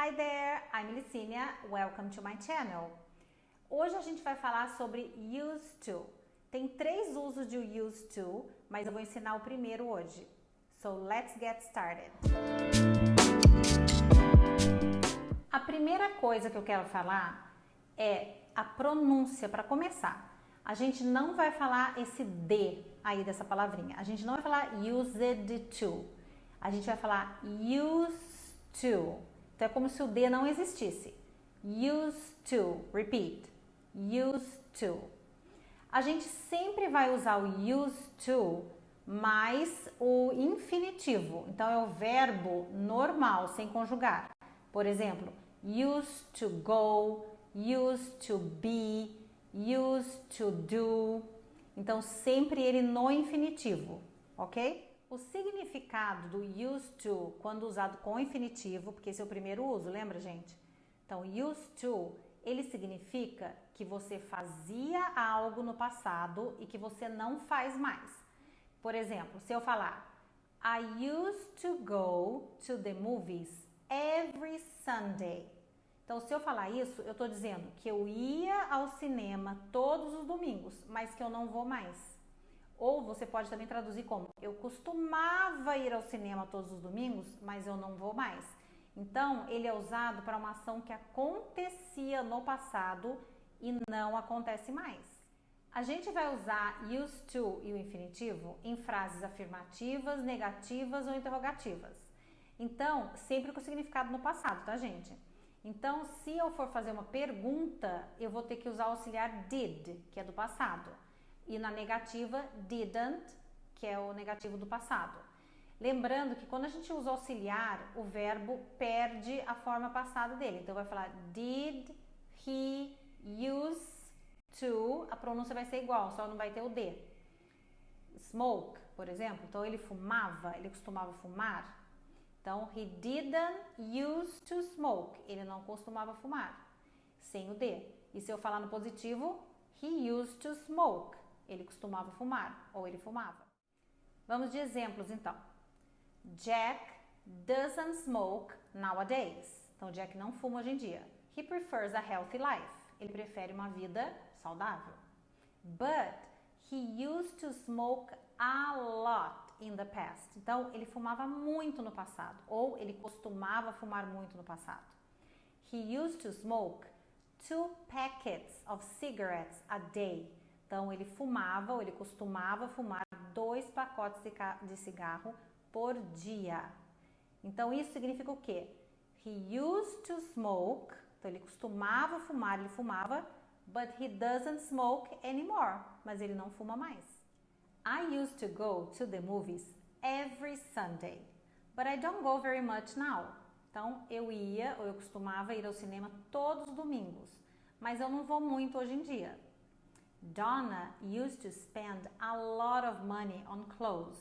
Hi there, I'm Licínia, welcome to my channel. Hoje a gente vai falar sobre used to. Tem 3 usos de used to, mas eu vou ensinar o primeiro hoje. So let's get started. A primeira coisa que eu quero falar é a pronúncia para começar. A gente não vai falar esse D aí dessa palavrinha. A gente não vai falar used to. A gente vai falar used to. Então é como se o D não existisse. Used to. Repeat. Used to. A gente sempre vai usar o used to mais o infinitivo. Então é o verbo normal, sem conjugar. Por exemplo, used to go, used to be, used to do. Então sempre ele no infinitivo, ok? O significado do used to, quando usado com infinitivo, porque esse é o primeiro uso, lembra, gente? Então, used to, ele significa que você fazia algo no passado e que você não faz mais. Por exemplo, se eu falar, I used to go to the movies every Sunday. Então, se eu falar isso, eu estou dizendo que eu ia ao cinema todos os domingos, mas que eu não vou mais. Ou você pode também traduzir como, eu costumava ir ao cinema todos os domingos, mas eu não vou mais. Então, ele é usado para uma ação que acontecia no passado e não acontece mais. A gente vai usar used to e o infinitivo em frases afirmativas, negativas ou interrogativas. Então, sempre com significado no passado, tá, gente? Então, se eu for fazer uma pergunta, eu vou ter que usar o auxiliar did, que é do passado. E na negativa, didn't, que é o negativo do passado. Lembrando que quando a gente usa auxiliar, o verbo perde a forma passada dele. Então, vai falar did he use to, a pronúncia vai ser igual, só não vai ter o D. Smoke, por exemplo, então ele fumava, ele costumava fumar. Então, he didn't use to smoke, ele não costumava fumar, sem o D. E se eu falar no positivo, he used to smoke, ele costumava fumar, ou ele fumava. Vamos de exemplos, então. Jack doesn't smoke nowadays. Então, Jack não fuma hoje em dia. He prefers a healthy life. Ele prefere uma vida saudável. But he used to smoke a lot in the past. Então, ele fumava muito no passado. Ou ele costumava fumar muito no passado. He used to smoke 2 packets of cigarettes a day. Então, ele fumava ou ele costumava fumar 2 pacotes de cigarro por dia. Então, isso significa o quê? He used to smoke, então ele costumava fumar, ele fumava, but he doesn't smoke anymore, mas ele não fuma mais. I used to go to the movies every Sunday, but I don't go very much now. Então, eu ia, ou eu costumava ir ao cinema todos os domingos, mas eu não vou muito hoje em dia. Donna used to spend a lot of money on clothes.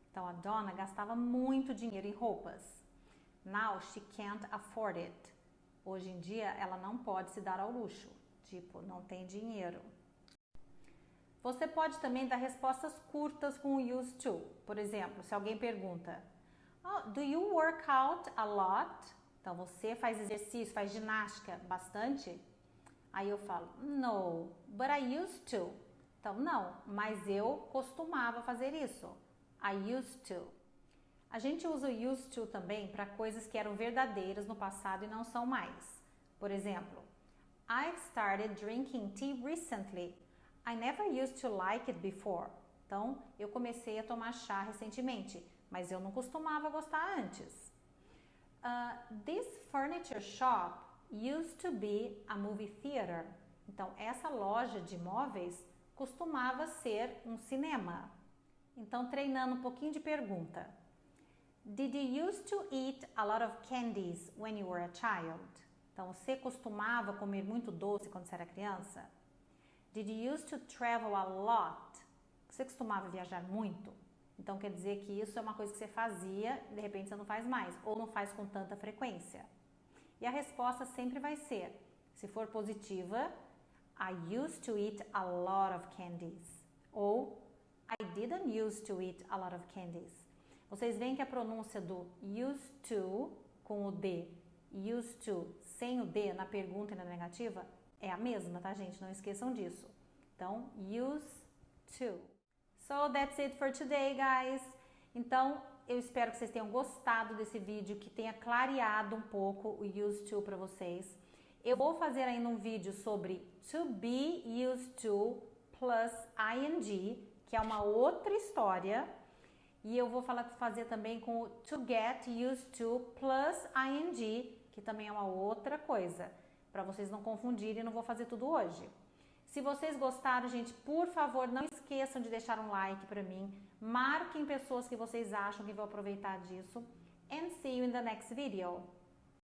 Então, a Donna gastava muito dinheiro em roupas. Now she can't afford it. Hoje em dia, ela não pode se dar ao luxo. Tipo, não tem dinheiro. Você pode também dar respostas curtas com o used to. Por exemplo, se alguém pergunta, do you work out a lot? Então, você faz exercício, faz ginástica bastante? Aí eu falo, no, but I used to. Então, não, mas eu costumava fazer isso. I used to. A gente usa o used to também para coisas que eram verdadeiras no passado e não são mais. Por exemplo, I've started drinking tea recently. I never used to like it before. Então, eu comecei a tomar chá recentemente, mas eu não costumava gostar antes. This furniture shop used to be a movie theater. Então, essa loja de móveis costumava ser um cinema. Então, treinando um pouquinho de pergunta. Did you used to eat a lot of candies when you were a child? Então, você costumava comer muito doce quando você era criança? Did you used to travel a lot? Você costumava viajar muito? Então, quer dizer que isso é uma coisa que você fazia e de repente você não faz mais, ou não faz com tanta frequência. E a resposta sempre vai ser, se for positiva, I used to eat a lot of candies. Ou I didn't used to eat a lot of candies. Vocês veem que a pronúncia do used to com o D used to, sem o D na pergunta e na negativa, é a mesma, tá, gente? Não esqueçam disso. Então, used to. So, that's it for today, guys. Então, eu espero que vocês tenham gostado desse vídeo, que tenha clareado um pouco o used to para vocês. Eu vou fazer ainda um vídeo sobre to be used to plus ing, que é uma outra história. E eu vou fazer também com o to get used to plus ing, que também é uma outra coisa. Para vocês não confundirem, não vou fazer tudo hoje. Se vocês gostaram, gente, por favor, não esqueçam de deixar um like para mim. Marquem pessoas que vocês acham que vão aproveitar disso. And see you in the next video.